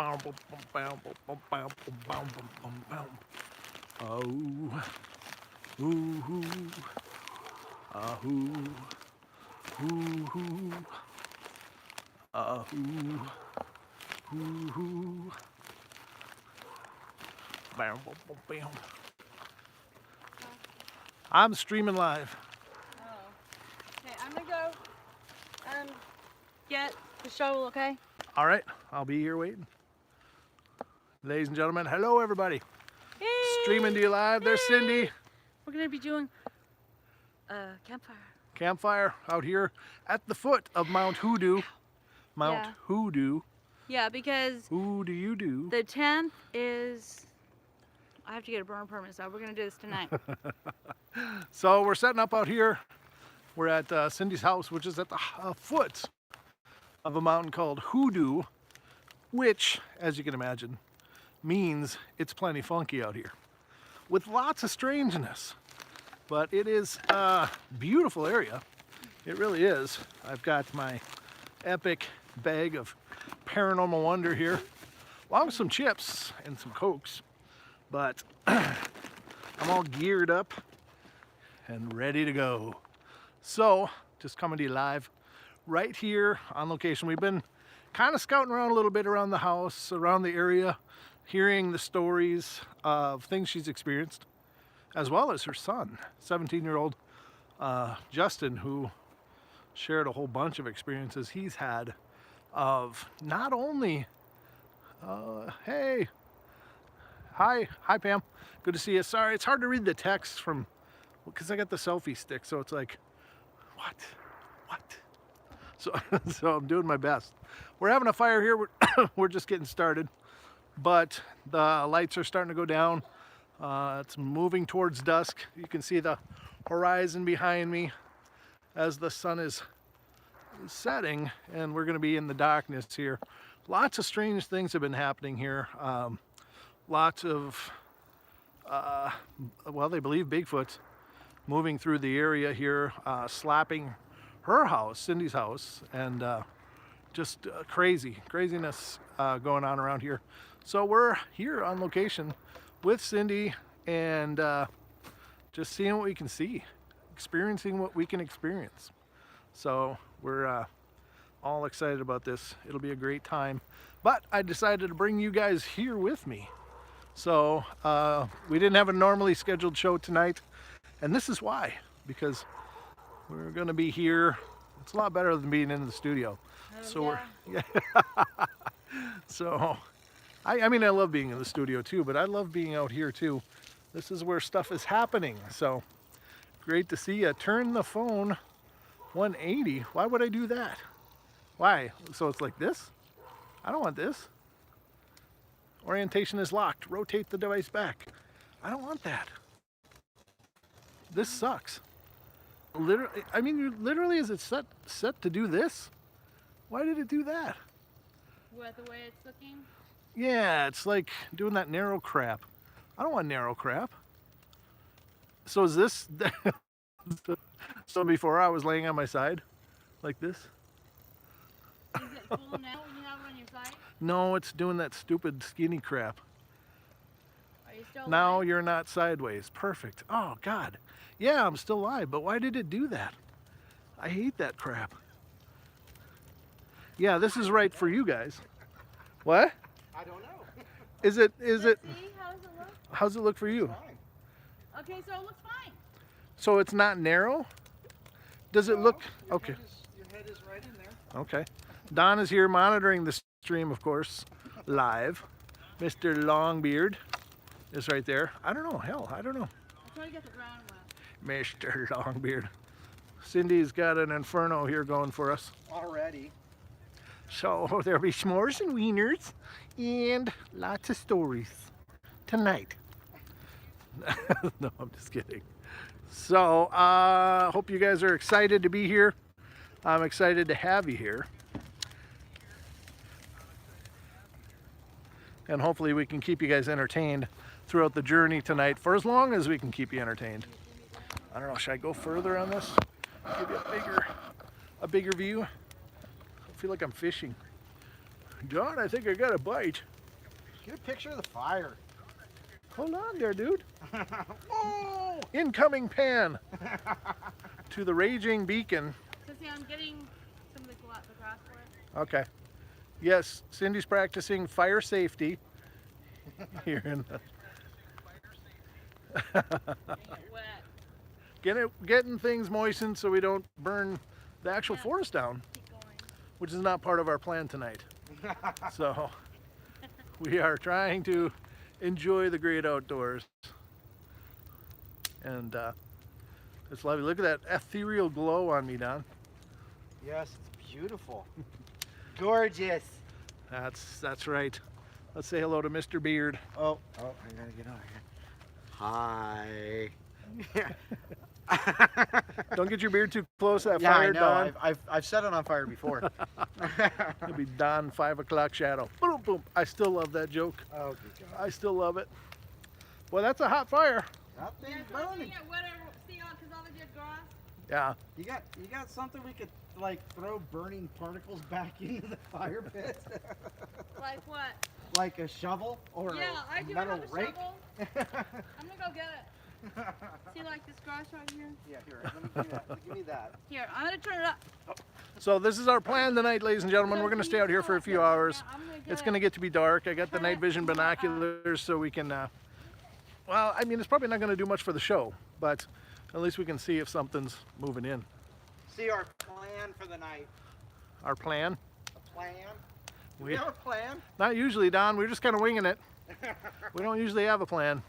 Oh, ooh, ahoo, ooh, ahoo, ooh, bam, bam, bam. I'm streaming live. Oh. Okay, I'm gonna go get the shovel, okay? All right, I'll be here waiting. Ladies and gentlemen, hello everybody. Hey! Streaming to you live. There's Cindy. We're gonna be doing campfire. Campfire out here at the foot of Mount Hoodoo. Mount Yeah. Hoodoo. Yeah, because Who do you do? the 10th is, I have to get a burn permit, so we're gonna do this tonight. So we're setting up out here. We're at Cindy's house, which is at the foot of a mountain called Hoodoo, which, as you can imagine, means it's plenty funky out here with lots of strangeness. But it is a beautiful area. It really is. I've got my epic bag of paranormal wonder here, along with some chips and some Cokes. But I'm all geared up and ready to go. So, just coming to you live right here on location. We've been kind of scouting around a little bit around the house, around the area, hearing the stories of things she's experienced, as well as her son, 17-year-old Justin, who shared a whole bunch of experiences he's had of not only, hey, hi Pam, good to see you. Sorry, it's hard to read the text from, because I got the selfie stick, so it's like, what? So I'm doing my best. We're having a fire here. We're just getting started, but the lights are starting to go down. It's moving towards dusk. You can see the horizon behind me as the sun is setting, and we're going to be in the darkness here. Lots of strange things have been happening here. Lots of, well, they believe Bigfoot moving through the area here, slapping her house, Cindy's house, and just craziness going on around here. So we're here on location with Cindy and just seeing what we can see, experiencing what we can experience. So we're all excited about this. It'll be a great time. But I decided to bring you guys here with me. So we didn't have a normally scheduled show tonight, and this is why, because we're gonna be here. It's a lot better than being in the studio. So yeah. So I mean, I love being in the studio too, but I love being out here too. This is where stuff is happening. So great to see you. Turn the phone 180. Why would I do that? Why? So it's like this? I don't want this. Orientation is locked. Rotate the device back. I don't want that. This sucks. Literally, I mean, literally, is it set to do this? Why did it do that? What, the way it's looking? Yeah, it's like doing that narrow crap. I don't want narrow crap. So is this, so before I was laying on my side, like this? Is it full now when you have it on your side? No, it's doing that stupid skinny crap. Are you still Now alive? you're not sideways. Perfect. Oh, God. Yeah, I'm still alive, but why did it do that? I hate that crap. Yeah, this is right for you guys. What? I don't know. Is it, See, how does it look? how's it look for you? Fine. Okay, so it looks fine. So it's not narrow? Does it look, okay. Your head is right in there. Okay. Don is here monitoring the stream, of course, live. Mr. Longbeard is right there. I don't know, hell, I don't know. I'm trying to get the ground wet. Mr. Longbeard. Cindy's got an inferno here going for us. Already. So there'll be s'mores and wieners and lots of stories tonight. No, I'm just kidding. So hope you guys are excited to be here. I'm excited to have you here. And hopefully we can keep you guys entertained throughout the journey tonight for as long as we can keep you entertained. I don't know, should I go further on this? Give you a bigger view. I feel like I'm fishing. John, I think I got a bite. Get a picture of the fire. Hold on there, dude. Oh! Incoming pan to the raging beacon. So see, I'm getting some of the grass for it. Okay. Yes, Cindy's practicing fire safety here in the Getting it wet. getting things moistened so we don't burn the actual Yeah. forest down, Keep going. which is not part of our plan tonight. So we are trying to enjoy the great outdoors. And it's lovely. Look at that ethereal glow on me, Don. Yes, it's beautiful. Gorgeous. That's right. Let's say hello to Mr. Beard. Oh, I gotta get over here. Hi. Don't get your beard too close to that Yeah, I fire, know. Don. I've set it on fire before. It'll be Don 5 o'clock shadow. Boom, boom. I still love that joke. Oh, good God. I still love it. Well, that's a hot fire. That Yeah, thing's so I'm gonna burning. get wetter, see, because all the dead grass. Yeah. You got something we could like throw burning particles back into the fire pit? Like what? Like a shovel or Yeah, I a do metal have a rake? shovel. I'm gonna go get it. See, like this grass right here? Yeah, here, let me give me that. Give me that. Here, I'm gonna turn it up. So this is our plan tonight, ladies and gentlemen. We're going to stay out here for a few hours. Yeah, I'm gonna get It's going to get to be dark. I got the night vision binoculars so we can, well, I mean, it's probably not going to do much for the show, but at least we can see if something's moving in. See our plan for the night. Our plan? A plan? Do We- we have a plan? Not usually, Don. We're just kind of winging it. We don't usually have a plan,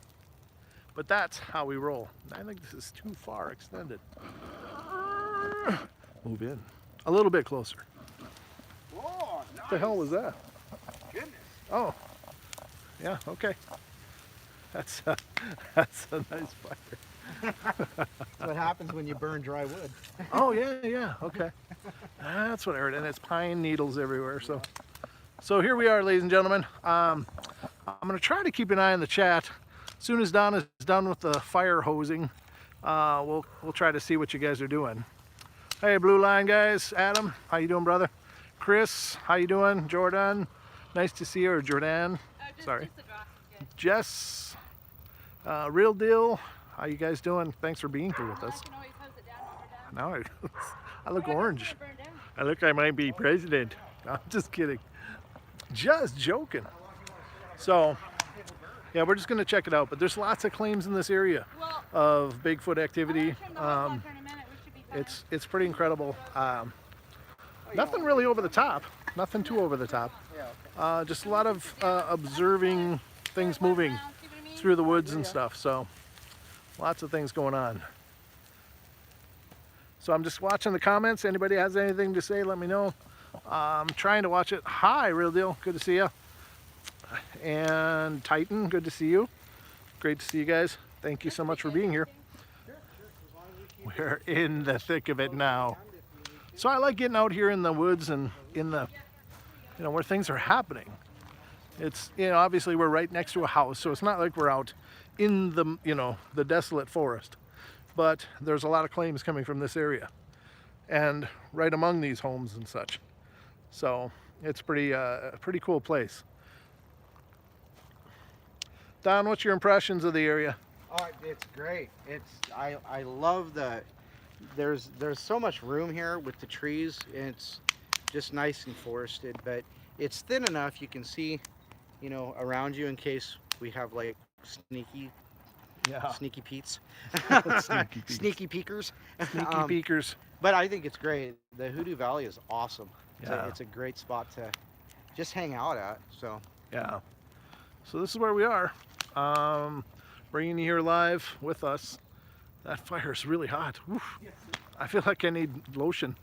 but that's how we roll. I think this is too far extended. Move in. A little bit closer. Whoa, nice. What the hell was that? Goodness. Oh, yeah, okay. That's a nice fire. That's what happens when you burn dry wood. Oh, yeah, okay. That's what I heard, and it's pine needles everywhere. So here we are, ladies and gentlemen. I'm going to try to keep an eye on the chat. As soon as Don is done with the fire hosing, we'll try to see what you guys are doing. Hey, Blue Line guys, Adam, how you doing, brother? Chris, how you doing? Jordan, nice to see you, or Jordan. Sorry. Just the grass is good. Jess, Real Deal, how you guys doing? Thanks for being here with I us. can always hose it down when we're done. Now I look orange. Burn down. I look like I might be president. I'm just kidding. Just joking. So, yeah, we're just going to check it out. But there's lots of claims in this area Well, of Bigfoot activity. I'm gonna turn the hot water in a minute. We should be fine. It's pretty incredible. Nothing really over the top. Nothing too over the top. Just a lot of observing things moving through the woods and stuff. So, lots of things going on. So I'm just watching the comments. Anybody has anything to say, let me know. I'm trying to watch it. Hi, Real Deal. Good to see you. And Titan, good to see you. Great to see you guys. Thank you so much for being here. We're in the thick of it now. So I like getting out here in the woods and in the, where things are happening. It's, obviously we're right next to a house, so it's not like we're out in the, the desolate forest. But there's a lot of claims coming from this area and right among these homes and such. So it's a pretty cool place. Don, what's your impressions of the area? Oh, it's great. I love there's so much room here with the trees. It's just nice and forested, but it's thin enough you can see, around you in case we have like sneaky Pete's. Sneaky Pete's. Sneaky peekers. Sneaky peekers. But I think it's great. The Hoodoo Valley is awesome. Yeah. It's a great spot to just hang out at. So Yeah. So this is where we are. Bringing you here live with us. That fire is really hot. Oof. I feel like I need lotion.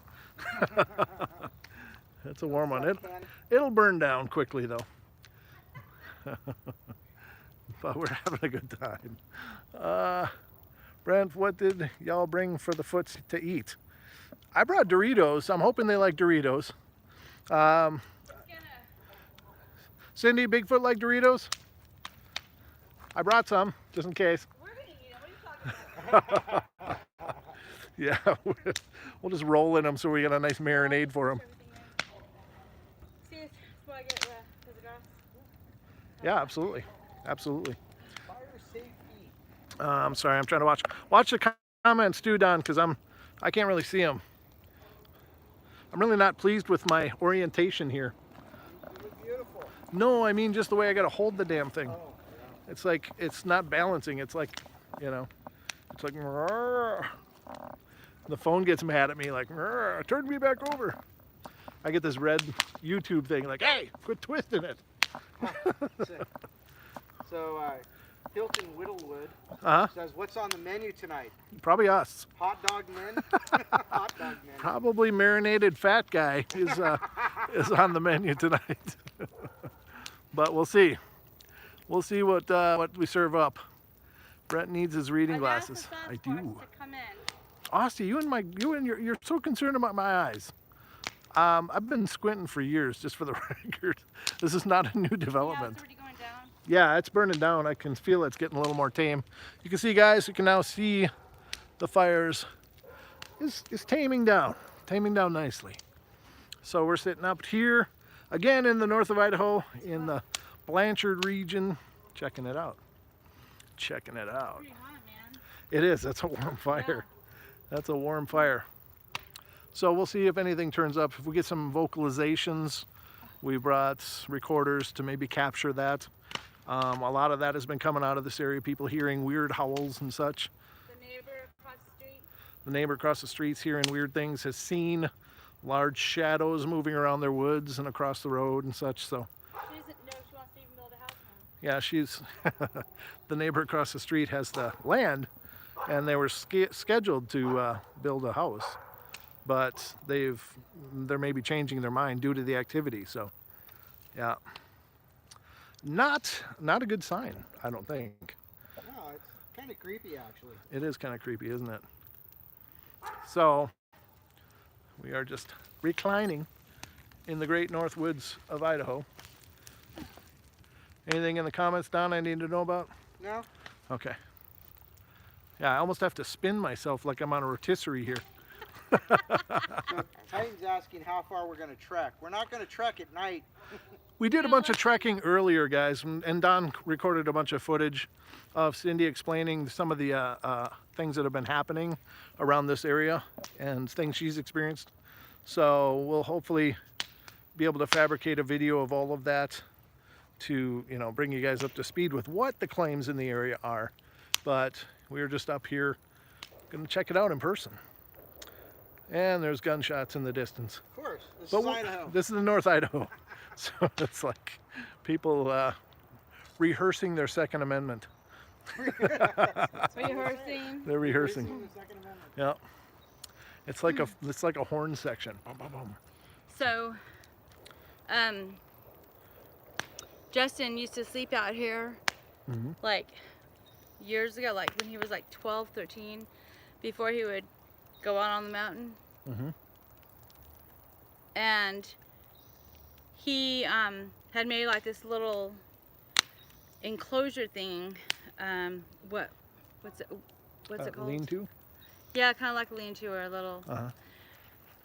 That's a warm one. It'll burn down quickly though. But we're having a good time. Brent, what did y'all bring for the foots to eat? I brought Doritos. I'm hoping they like Doritos. Cindy, Bigfoot like Doritos? I brought some, just in case. We're gonna eat it. What are you talking about? Yeah, we'll just roll in them so we get a nice marinade for them. See, that's what I get Yeah, absolutely. Absolutely. Fire safety. I'm sorry, I'm trying to watch the comments too, Don, because I can't really see them. I'm really not pleased with my orientation here. You look beautiful. No, I mean just the way I gotta hold the damn thing. Oh, yeah. It's like, it's not balancing. It's like, you know, it's like, the phone gets mad at me like, turn me back over. I get this red YouTube thing like, hey, quit twisting it. Sick. So, Hilton Whittlewood Uh-huh. says, what's on the menu tonight? Probably us. Hot dog men? Hot dog men. Probably marinated fat guy is on the menu tonight. But we'll see. We'll see what we serve up. Brett needs his reading glasses. I do. Austin, you're so concerned about my eyes. I've been squinting for years, just for the record. This is not a new development. Yeah, it's already going down. Yeah, it's burning down. I can feel it's getting a little more tame. You can see, guys, you can now see the fires is taming down nicely. So we're sitting up here, again in the north of Idaho, in the Blanchard region, checking it out. Checking it out. Pretty hot, man. It is. That's a warm fire. That's a warm fire. So we'll see if anything turns up. If we get some vocalizations, we brought recorders to maybe capture that. A lot of that has been coming out of this area, people hearing weird howls and such. The neighbor across the street. The neighbor across the street's hearing weird things, has seen large shadows moving around their woods and across the road and such. So She doesn't know she wants to even build a house now. yeah, she's the neighbor across the street has the land, and they were scheduled to build a house, but they're maybe changing their mind due to the activity. So yeah, not a good sign, I don't think. No, it's kind of creepy, actually. It is kind of creepy, isn't it? So we are just reclining in the great north woods of Idaho. Anything in the comments, Don, I need to know about? No? Okay. Yeah, I almost have to spin myself like I'm on a rotisserie here. So Titan's asking how far we're going to trek. We're not going to trek at night. We did a bunch of trekking earlier, guys, and Don recorded a bunch of footage of Cindy explaining some of the things that have been happening around this area and things she's experienced. So we'll hopefully be able to fabricate a video of all of that to, you know, bring you guys up to speed with what the claims in the area are. But we're just up here going to check it out in person. And there's gunshots in the distance. Of course. This But is Idaho. this is the North Idaho. So it's like people rehearsing their Second Amendment. Rehearsing. They're rehearsing. The Second Amendment. Yeah. It's like a horn section. Boom, boom, boom. So, Justin used to sleep out here Mhm. like years ago, like when he was like 12, 13, before he would go out on the mountain. Mhm. And he had made like this little enclosure thing. What's it called? Lean to? Yeah, kind of like a lean-to or a little. Uh-huh.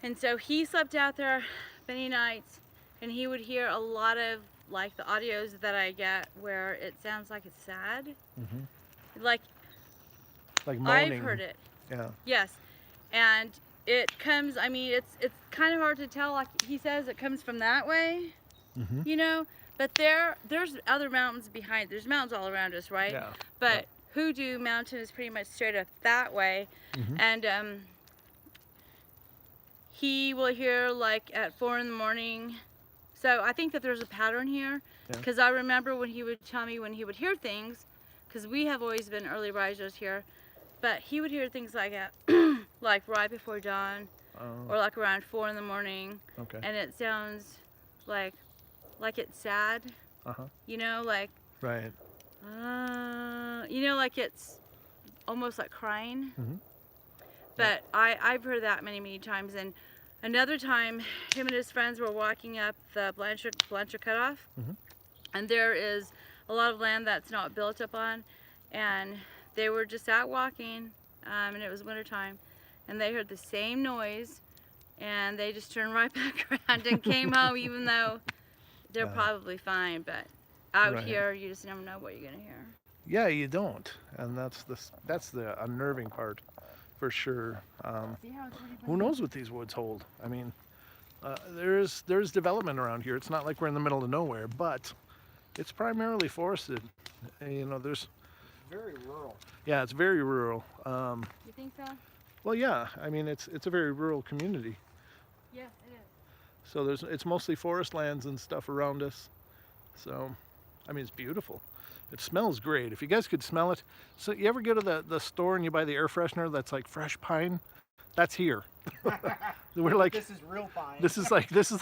And so he slept out there many nights, and he would hear a lot of like the audios that I get where it sounds like it's sad. Mhm. Like Like moaning. I've heard it. Yeah. Yes. And it comes, I mean, it's kind of hard to tell. Like he says it comes from that way, Mhm. you know, but there's other mountains behind. There's mountains all around us, right? Yeah. But Hoodoo Mountain is pretty much straight up that way. Mhm. And he will hear like at 4 in the morning. So I think that there's a pattern here, Yeah. because I remember when he would tell me when he would hear things, because we have always been early risers here, but he would hear things like at like right before dawn Oh, or like around 4 in the morning, okay. and it sounds like it's sad, Uh-huh. you know, like Right. you know, like it's almost like crying. Mhm. But I've heard that many times. And another time, him and his friends were walking up the Blanchard Cutoff, Mhm. and there is a lot of land that's not built up on, and they were just out walking, and it was wintertime, and they heard the same noise, and they just turned right back around and came home, even though they're Yeah. probably fine. But out Right. here, you just never know what you're gonna hear. Yeah, you don't, and that's the unnerving part, for sure. See how it's really Who knows what these woods hold? I mean, there's development around here. It's not like we're in the middle of nowhere, but it's primarily forested. And, you know, there's Very rural. yeah, it's very rural. You think so? Well, yeah, I mean it's a very rural community. Yeah, it is. So it's mostly forest lands and stuff around us. So, I mean, it's beautiful. It smells great. If you guys could smell it. So you ever go to the store and you buy the air freshener that's like fresh pine? That's here. We're like, This is real pine. this is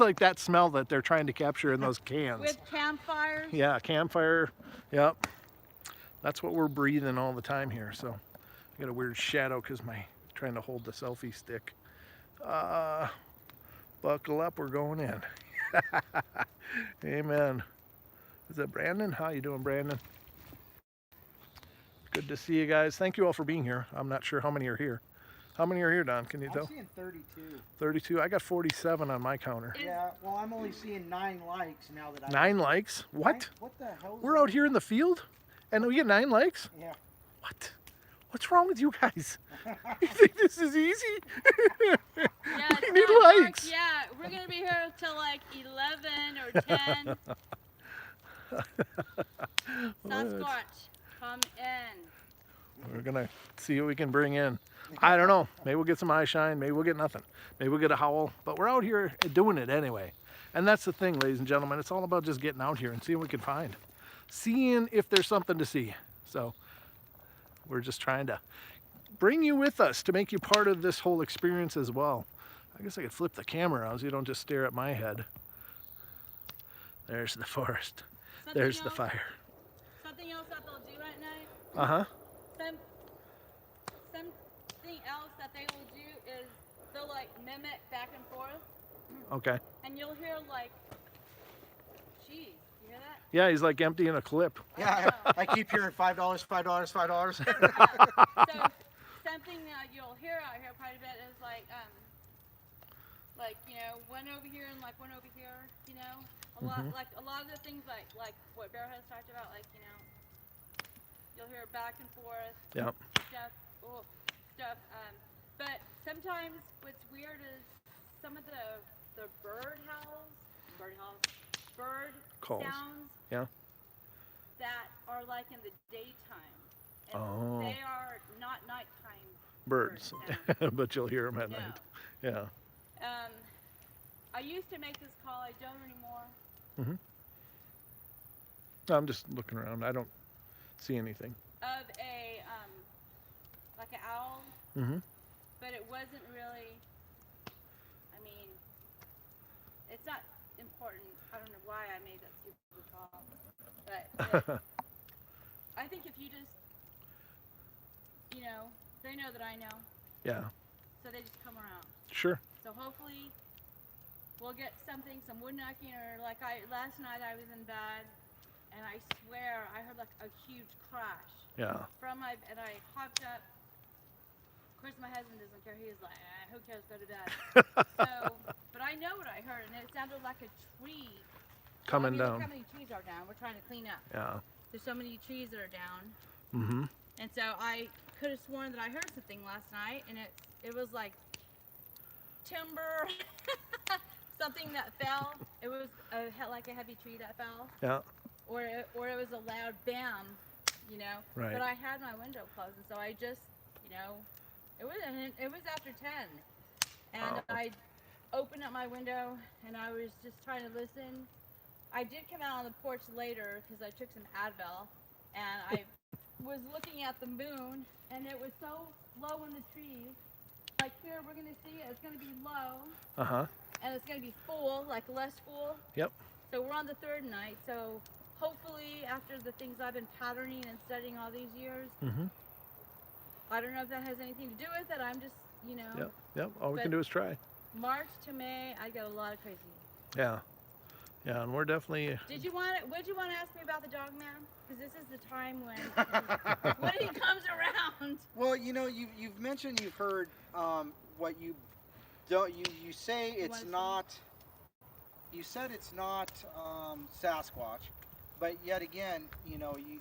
like that smell that they're trying to capture in those cans. With campfires. Yeah, campfire. Yep. That's what we're breathing all the time here. So I got a weird shadow because my trying to hold the selfie stick. Buckle up, we're going in. Amen. Is that Brandon? How you doing, Brandon? Good to see you guys. Thank you all for being here. I'm not sure how many are here. How many are here, Don? Can you I'm tell? seeing 32. 32. I got 47 on my counter. Yeah, well, I'm only seeing 9 likes now that I. 9 likes? What? Nine? What the hell? We're out here in the field, and we get 9 likes? Yeah. What? What's wrong with you guys? You think this is easy? Yeah, We need not dark. likes. Yeah, we're gonna be here till like 11 or 10. Sasquatch, come in. We're gonna see what we can bring in. I don't know. Maybe we'll get some eye shine. Maybe we'll get nothing. Maybe we'll get a howl. But we're out here doing it anyway. And that's the thing, ladies and gentlemen. It's all about just getting out here and seeing what we can find. Seeing if there's something to see. So we're just trying to bring you with us to make you part of this whole experience as well. I guess I could flip the camera around so you don't just stare at my head. There's the forest. Something There's the else- fire. Something else that they'll do at night. Uh-huh. Something else that they will do is they'll like mimic back and forth, Okay. and you'll hear like, geez, you hear that? Yeah, he's like emptying a clip. Yeah, I keep hearing $5, $5, $5. So something that you'll hear out here quite a bit is like you know, one over here and like one over here, you know, a lot like a lot of the things like what Bear has talked about, like, you know, you'll hear back and forth Yep. stuff. But sometimes what's weird is some of the bird Calls. sounds Yeah. that are like in the daytime. And Oh. they are not nighttime Birds. sounds. But you'll hear them at No. night. Yeah. I used to make this call. I don't anymore. I'm just looking around. I don't see anything. Of a like an owl, Mm-hmm. but it wasn't really. I mean, it's not important. I don't know why I made that stupid call, but I think if you just, you know, they know that I know, Yeah. so they just come around. Sure. So hopefully we'll get something, some wood knocking, or like last night I was in bed and I swear I heard like a huge crash Yeah. and I hopped up. Of course my husband doesn't care. He was like, who cares, go to bed. So, but I know what I heard, and it sounded like a tree. Coming Look down. how many trees are down. We're trying to clean up. Yeah. There's so many trees that are down. Mm-hmm. And so I could have sworn that I heard something last night, and it was like timber, something that fell. It was like a heavy tree that fell, Yeah. or it was a loud bam, you know. Right. But I had my window closed, and so I just, you know, it was after 10, and Wow. I opened up my window, and I was just trying to listen. I did come out on the porch later because I took some Advil, and I was looking at the moon, and it was so low in the trees. Like here, we're gonna see it. It's gonna be low, Uh-huh. and it's gonna be full, like less full. Yep. So we're on the third night. So hopefully, after the things I've been patterning and studying all these years, Mm-hmm. I don't know if that has anything to do with it. I'm just, you know, Yep. Yep. All we But- can do is try. March to May, I get a lot of crazy. Yeah. Yeah, and we're definitely Would you want to ask me about the dog man? Because this is the time when he comes around. Well, you know, you've mentioned you've heard what you don't you say it's wanna see? not. You said it's not Sasquatch, but yet again, you know, you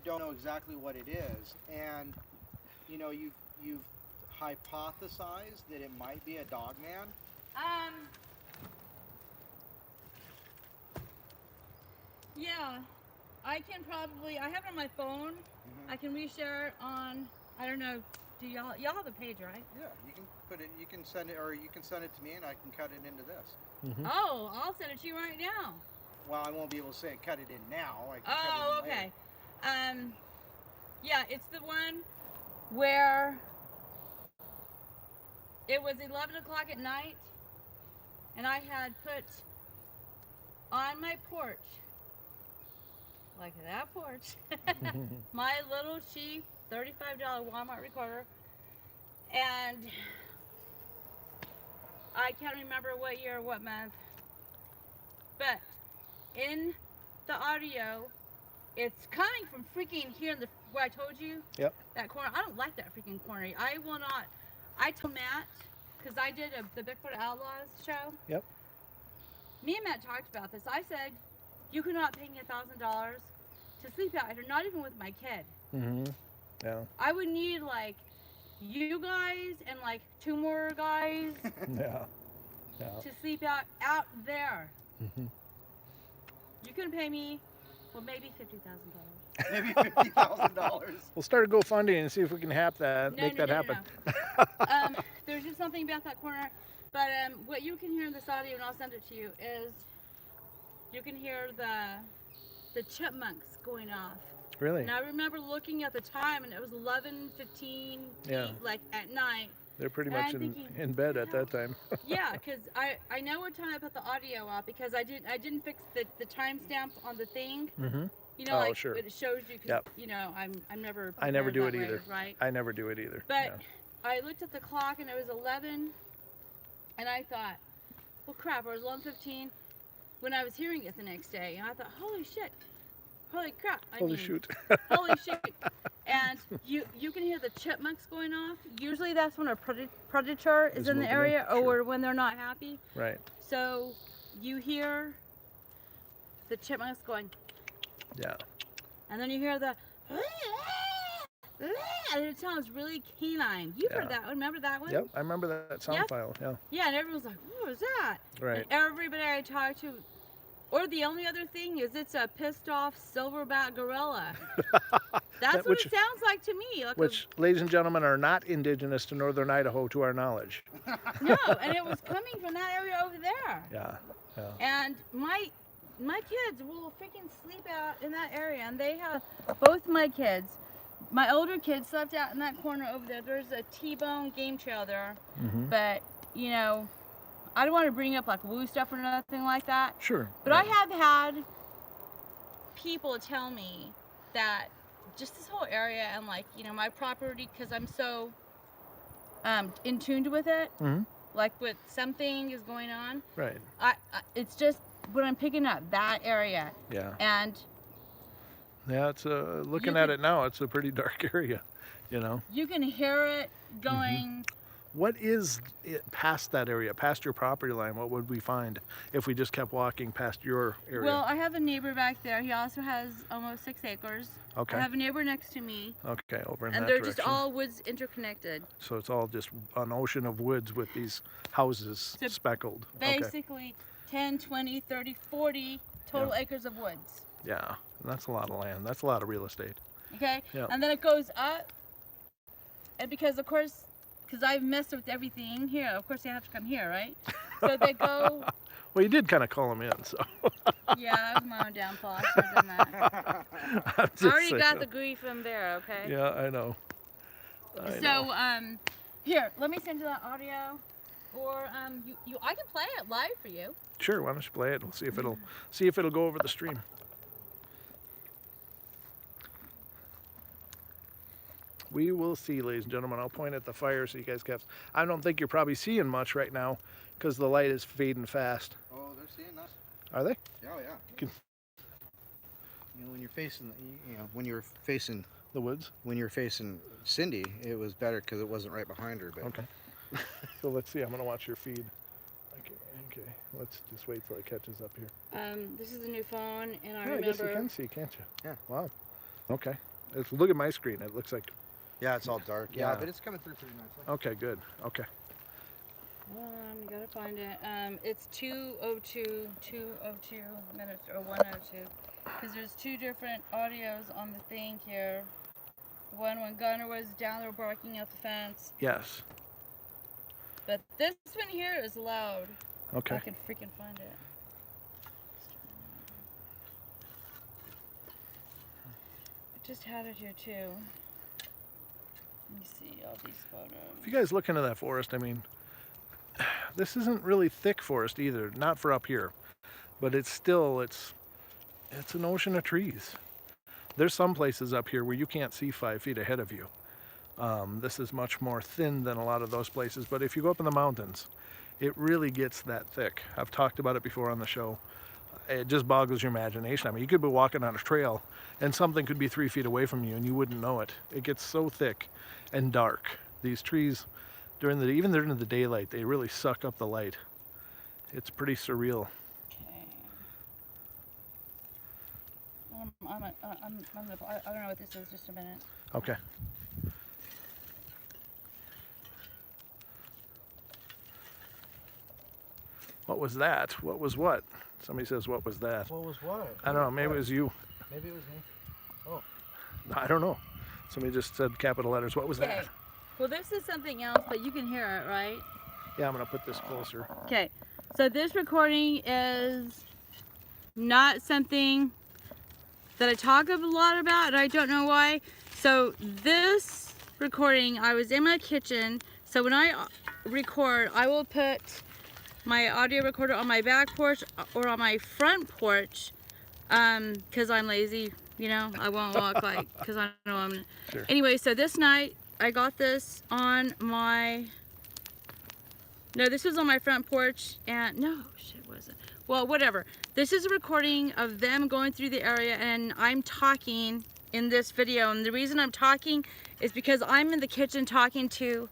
don't know exactly what it is, and you know, you've hypothesized that it might be a dog man. Yeah, I can probably. I have it on my phone. I can reshare it on. I don't know. Do y'all have a page, right? Yeah, you can put it. You can send it, or you can send it to me, and I can cut it into this. Oh, I'll send it to you right now. Well, I won't be able to say cut it in now. I can Oh, cut it in okay. later. Yeah, it's the one where it was 11 o'clock at night, and I had put on my porch, like that porch, my little cheap $35 Walmart recorder, and I can't remember what year or what month, but in the audio, it's coming from freaking here in the where I told you. Yep. That corner. I don't like that freaking corner. I will not. I told Matt, because I did the Bigfoot Outlaws show. Yep. Me and Matt talked about this. I said, you cannot pay me $1,000 to sleep out here, not even with my kid. Yeah. I would need like you guys and like 2 more guys Yeah. to sleep out there. You can pay me, well, maybe $50,000. Maybe $50,000. We'll start a GoFundMe and see if we can make that happen. No. There's just something about that corner. But what you can hear in this audio, and I'll send it to you, is you can hear the chipmunks going off. Really? And I remember looking at the time, and it was 11:15, Yeah. like at night. They're pretty And much I'm thinking, in bed at that time. Yeah, because I know what time I put the audio up, because I didn't fix the timestamp on the thing. You know, Oh, like sure. it shows you. 'Cause, Yep. you know, I'm never. I never prepared do that it way, either. right? I never do it either. But Yeah. I looked at the clock and it was 11, and I thought, well, crap, it was 11:15 when I was hearing it the next day, and I thought, holy shit, holy crap, Holy shoot. holy shit. And you can hear the chipmunks going off. Usually that's when a predator is in the moving in, area, sure. or when they're not happy. Right. So you hear the chipmunks going, Yeah. and then you hear the and it sounds really canine. You've heard that one. Remember that one? Yep. I remember that sound Yep. file. Yeah. Yeah, and everyone's like, what was that? Right. And everybody I talked to, or the only other thing is it's a pissed off silverback gorilla. That's what Which- it sounds like to me. Like Which, ladies and gentlemen, are not indigenous to northern Idaho, to our knowledge. no, and it was coming from that area over there. Yeah. Yeah. And my kids will freaking sleep out in that area, and they have both my kids. My older kids slept out in that corner over there. There's a T-bone game trail there, but you know, I don't want to bring up like woo stuff or nothing like that. Sure. But I have had people tell me that just this whole area and like, you know, my property, because I'm so in tune with it, like with something is going on. Right. It's just what I'm picking up, that area. Yeah. And Yeah. It's looking at it now. It's a pretty dark area. You know. you can hear it going. What is it past that area, past your property line? What would we find if we just kept walking past your area? Well, I have a neighbor back there. He also has almost 6 acres. Okay. I have a neighbor next to me. Okay, over in And that they're direction. just all woods interconnected. So it's all just an ocean of woods with these houses So speckled. Okay. Basically 10, 20, 30, 40 total acres of woods. Yeah, that's a lot of land. That's a lot of real estate. Okay? Yeah. And then it goes up. And because, of course, because I've messed with everything here, of course they have to come here, right? So they go, Well, you did kind of call them in, so. yeah, that was my own downfall. I should have done that. I'm I just already saying. got the grief from there, okay? Yeah, I know. I So, know. here, let me send you that audio. Or, I can play it live for you. Sure, why don't you play it? We'll see if it'll go over the stream. We will see, ladies and gentlemen. I'll point at the fire so you guys can. I don't think you're probably seeing much right now because the light is fading fast. Oh, they're seeing us. Are they? Oh yeah. Can- You know, when you're facing, you know, when you're facing, The woods? when you're facing Cindy, it was better because it wasn't right behind her. But Okay. So let's see. I'm going to watch your feed. I Okay. Let's just wait till it catches up here. This is a new phone, and I Yeah, I remember. guess you can see, can't you? Yeah. Wow. Okay. Look at my screen. It looks like. Yeah, it's all dark. Yeah, Yeah. but it's coming through pretty nicely. Okay, good. Okay. Hold on, I gotta find it. It's 2:02 minutes or 1:02, because there's two different audios on the thing here. One when Gunner was down there barking at the fence, Yes. but this one here is loud. Okay. I can freaking find it. I just had it here too. Let me see all these photos. If you guys look into that forest, I mean, this isn't really thick forest either. Not for up here, but it's an ocean of trees. There's some places up here where you can't see 5 feet ahead of you. This is much more thin than a lot of those places, but if you go up in the mountains, it really gets that thick. I've talked about it before on the show. It just boggles your imagination. I mean, you could be walking on a trail and something could be 3 feet away from you and you wouldn't know it. It gets so thick and dark. These trees, even during the daylight, they really suck up the light. It's pretty surreal. Okay. I don't know what this is. Just a minute. Okay. What was that? What was what? Somebody says, what was that? What was what? I don't know. Maybe it was you. Maybe it was me. Oh. I don't know. Somebody just said capital letters. What was Okay. that? Well, this is something else, but you can hear it, right? Yeah, I'm going to put this closer. Okay. So this recording is not something that I talk a lot about, and I don't know why. So this recording, I was in my kitchen. So when I record, I will put my audio recorder on my back porch or on my front porch, because I'm lazy, you know. I won't walk because I know I'm. Sure. Anyway, so this night I got this on my. No, this was on my front porch, and no, shit, wasn't. Well, whatever. This is a recording of them going through the area, and I'm talking in this video. And the reason I'm talking is because I'm in the kitchen talking to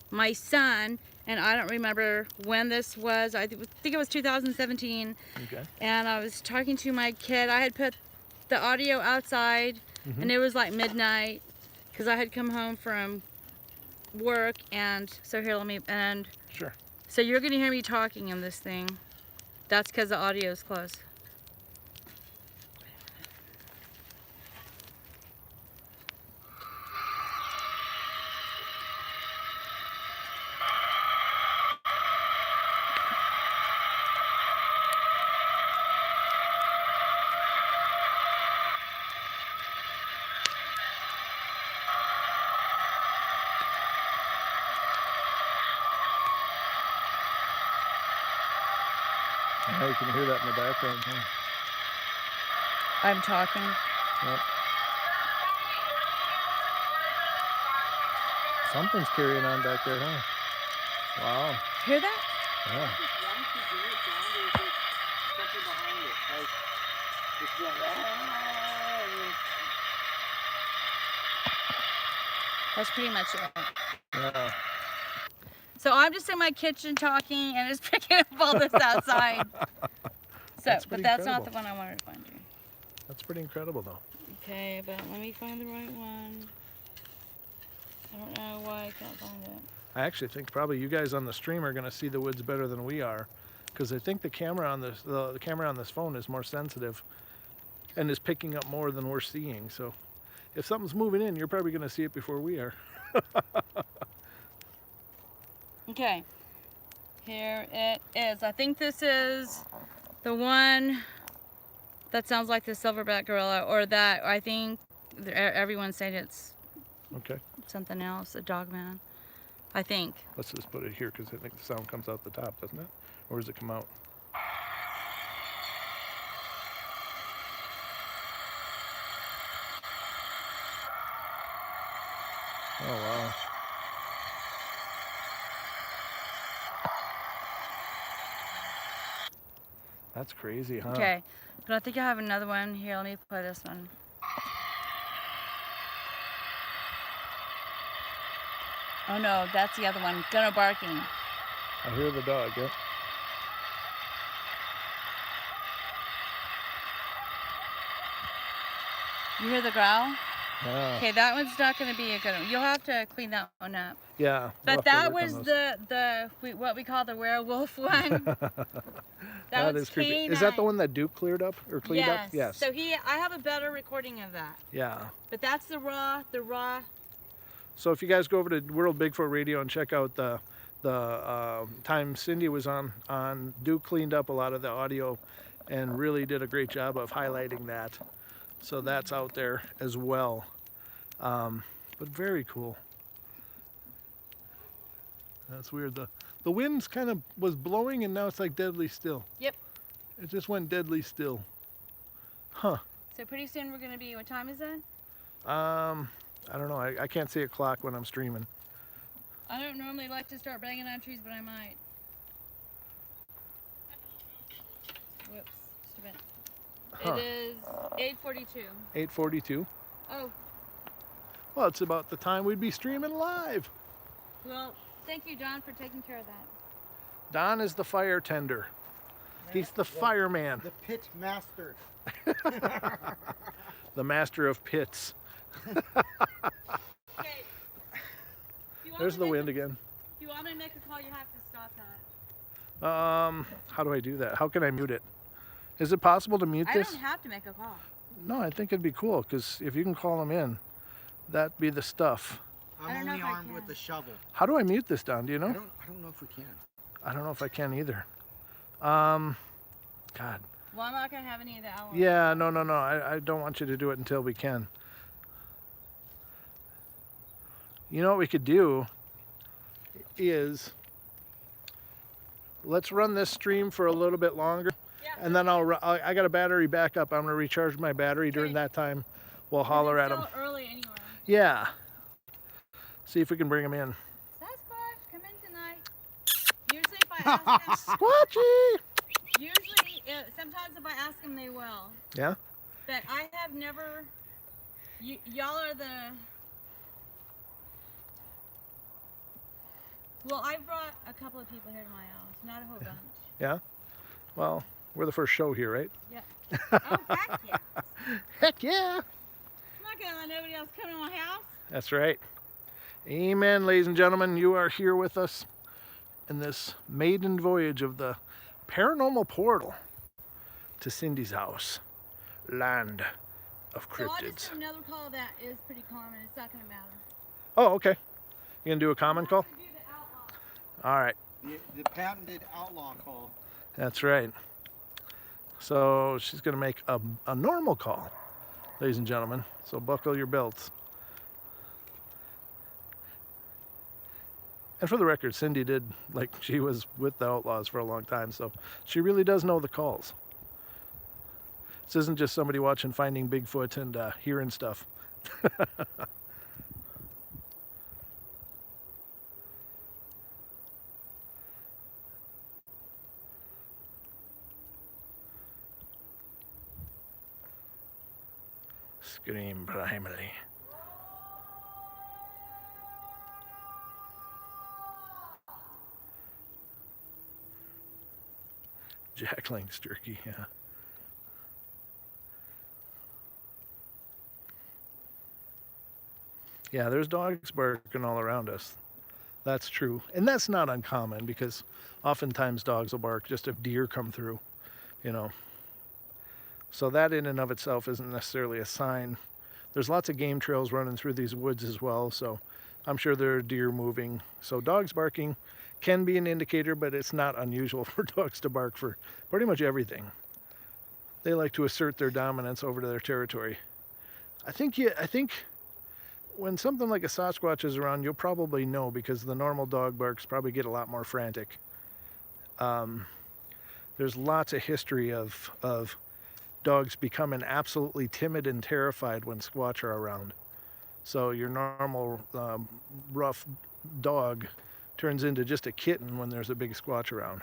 my son, and I don't remember when this was. I think it was 2017. Okay. And I was talking to my kid. I had put the audio outside, and it was like midnight, because I had come home from work, and so here, let me, and Sure. so you're gonna hear me talking in this thing. That's because the audio is close. Now you can hear that in the background. Huh? I'm talking. Yep. Something's carrying on back there, huh? Wow. Hear that? Yeah. Once you do it down, there's something behind it. Like, it's going, That's pretty much it. Yeah. So I'm just in my kitchen talking, and it's picking up all this outside. That's But pretty that's not incredible. the one I wanted to find you. That's pretty incredible, though. Okay, but let me find the right one. I don't know why I can't find it. I actually think probably you guys on the stream are going to see the woods better than we are, because I think the camera on this the camera on this phone is more sensitive, and is picking up more than we're seeing. So, if something's moving in, you're probably going to see it before we are. Okay, here it is. I think this is the one that sounds like the silverback gorilla, or that I think everyone's saying it's Okay. something else, a dog man. I think. Let's just put it here because I think the sound comes out the top, doesn't it? Or does it come out? Oh, wow. That's crazy, huh? Okay, but I think I have another one. Here, let me play this one. Oh no, that's the other one. Gunner barking. I hear the dog, yeah. You hear the growl? Yeah. Okay, that one's not going to be a good one. You'll have to clean that one up. Yeah. we'll But have to that work on was those. what we call the werewolf one. That was is creepy. canine. Is that the one that Duke cleared up or cleaned up? Yes. So I have a better recording of that. Yeah. But that's the raw. So if you guys go over to World Bigfoot Radio and check out the time Cindy was on, Duke cleaned up a lot of the audio and really did a great job of highlighting that. So that's out there as well. But very cool. That's weird. The wind's kind of was blowing and now it's like deadly still. Yep. It just went deadly still. Huh. So pretty soon we're going to be, what time is it? I don't know. I can't see a clock when I'm streaming. I don't normally like to start banging on trees, but I might. Whoops, just a minute. Huh. It is 8:42. 8:42. Oh, Well, it's about the time we'd be streaming live. well, thank you, John, for taking care of that. Don is the fire tender. He's the fireman, The pit master. the master of pits. Okay. There's the wind again. If you want me to make a call, you have to stop that. How do I do that? How can I mute it? Is it possible to mute I this? don't have to make a call. No, I think it'd be cool because if you can call them in, that'd be the stuff. I I'm don't know only if I armed with can. the shovel. How do I mute this, Don? Do you know? I don't know if we can. I don't know if I can either. God. Well, I'm not going to have any of the owls. Yeah, no. I don't want you to do it until we can. You know what we could do is let's run this stream for a little bit longer, Yeah. and then I got a battery backup. I'm gonna recharge my battery during that time. We'll holler at It's them. still early anyway. Yeah. See if we can bring them in. Sasquatch, come in tonight. Usually if I ask them, Squatchy. sometimes if I ask them, they will. Yeah. But I have never, y'all are the, well, I brought a couple of people here to my house, not a whole bunch. Yeah. Well, we're the first show here, right? Yeah. Oh, heck yeah. Heck yeah. I'm not going to let nobody else come to my house. That's right. Amen, ladies and gentlemen. You are here with us in this maiden voyage of the Paranormal Portal to Cindy's house, land of So I'll just cryptids. do another call that is pretty common. It's not going to matter. Oh, okay. You gonna do a common call? I'm gonna do the outlaw. All right. The patented outlaw call. That's right. So she's gonna make a normal call, ladies and gentlemen. So buckle your belts. And for the record, Cindy she was with the Outlaws for a long time, so she really does know the calls. This isn't just somebody watching Finding Bigfoot and hearing stuff. Scream primally. Jack Link's turkey, yeah. Yeah, there's dogs barking all around us. That's true. And that's not uncommon because oftentimes dogs will bark just if deer come through, you know. So that in and of itself isn't necessarily a sign. There's lots of game trails running through these woods as well, so I'm sure there are deer moving. So dogs barking can be an indicator, but it's not unusual for dogs to bark for pretty much everything. They like to assert their dominance over their territory. I think when something like a Sasquatch is around, you'll probably know because the normal dog barks probably get a lot more frantic. There's lots of history of dogs becoming absolutely timid and terrified when Squatch are around. So your normal rough dog turns into just a kitten when there's a big Squatch around.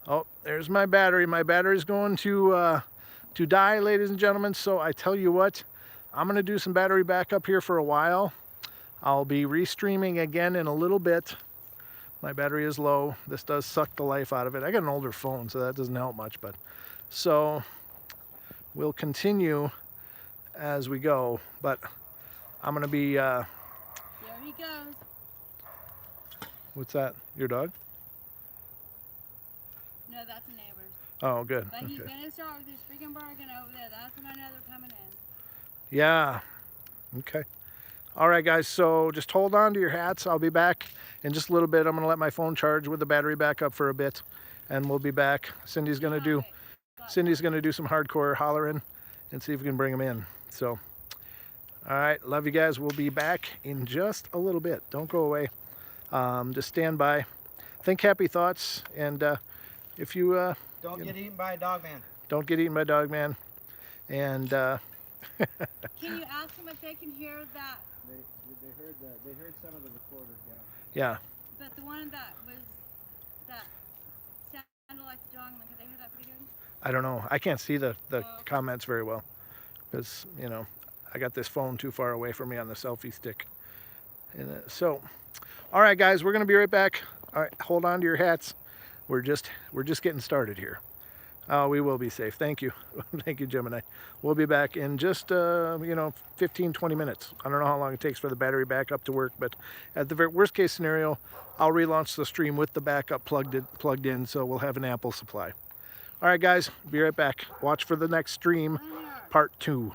Oh, there's my battery. My battery's going to die, ladies and gentlemen. So I tell you what, I'm going to do some battery backup here for a while. I'll be restreaming again in a little bit. My battery is low. This does suck the life out of it. I got an older phone, so that doesn't help much. But so we'll continue as we go. But I'm gonna be There he goes. what's that? Your dog? No, that's a neighbor's. Oh, good. But he's Okay. gonna start with his freaking barking over there. That's when I know they're coming in. Yeah. Okay. All right, guys. So just hold on to your hats. I'll be back in just a little bit. I'm gonna let my phone charge with the battery back up for a bit, and we'll be back. Cindy's gonna do some hardcore hollering and see if we can bring them in. So, all right. Love you guys. We'll be back in just a little bit. Don't go away. Just stand by. Think happy thoughts, and if you Don't get eaten by a dog man. don't get eaten by dog man, and Can you ask them if they can hear that? They heard some of the recorder, yeah. yeah. But the one that sounded like the dog, like, could they hear that pretty good? I don't know. I can't see the Oh. comments very well because, I got this phone too far away from me on the selfie stick. And so, all right, guys, we're going to be right back. All right, hold on to your hats. We're just getting started here. We will be safe. Thank you. Thank you, Gemini. We'll be back in just, 15, 20 minutes. I don't know how long it takes for the battery backup to work, but at the very worst case scenario, I'll relaunch the stream with the backup plugged in, so we'll have an ample supply. All right, guys, be right back. Watch for the next stream, part 2.